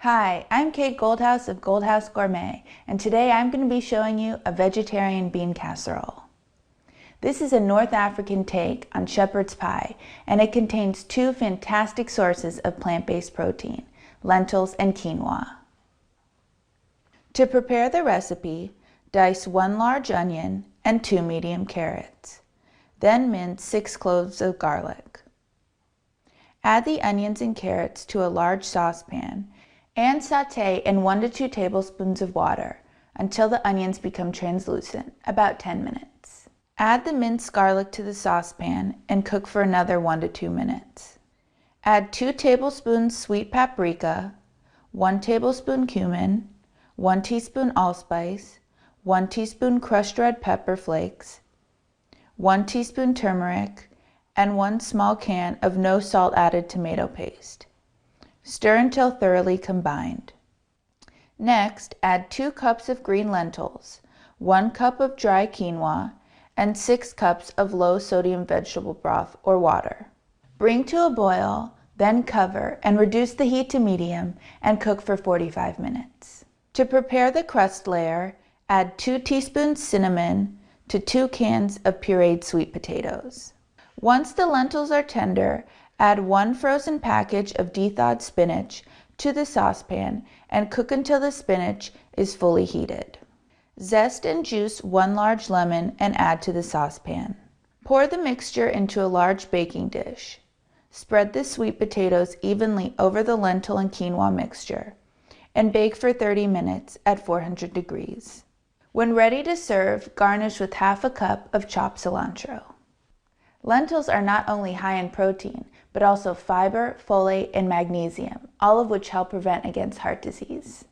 Hi, I'm Kate Goldhouse of Goldhouse Gourmet, and today I'm going to be showing you a vegetarian bean casserole. This is a North African take on shepherd's pie, and it contains two fantastic sources of plant-based protein, lentils and quinoa. To prepare the recipe, dice 1 large onion and 2 medium carrots. Then mince 6 cloves of garlic. Add the onions and carrots to a large saucepan and sauté in 1 to 2 tablespoons of water until the onions become translucent, about 10 minutes. Add the minced garlic to the saucepan and cook for another 1 to 2 minutes. Add 2 tablespoons sweet paprika, 1 tablespoon cumin, 1 teaspoon allspice, 1 teaspoon crushed red pepper flakes, 1 teaspoon turmeric, and 1 small can of no salt added tomato paste. Stir until thoroughly combined. Next, add 2 cups of green lentils, 1 cup of dry quinoa, and 6 cups of low-sodium vegetable broth or water. Bring to a boil, then cover and reduce the heat to medium and cook for 45 minutes. To prepare the crust layer, add 2 teaspoons cinnamon to 2 cans of pureed sweet potatoes. Once the lentils are tender, add 1 frozen package of de-thawed spinach to the saucepan and cook until the spinach is fully heated. Zest and juice 1 large lemon and add to the saucepan. Pour the mixture into a large baking dish. Spread the sweet potatoes evenly over the lentil and quinoa mixture and bake for 30 minutes at 400 degrees. When ready to serve, garnish with half a cup of chopped cilantro. Lentils are not only high in protein, but also fiber, folate, and magnesium, all of which help prevent against heart disease.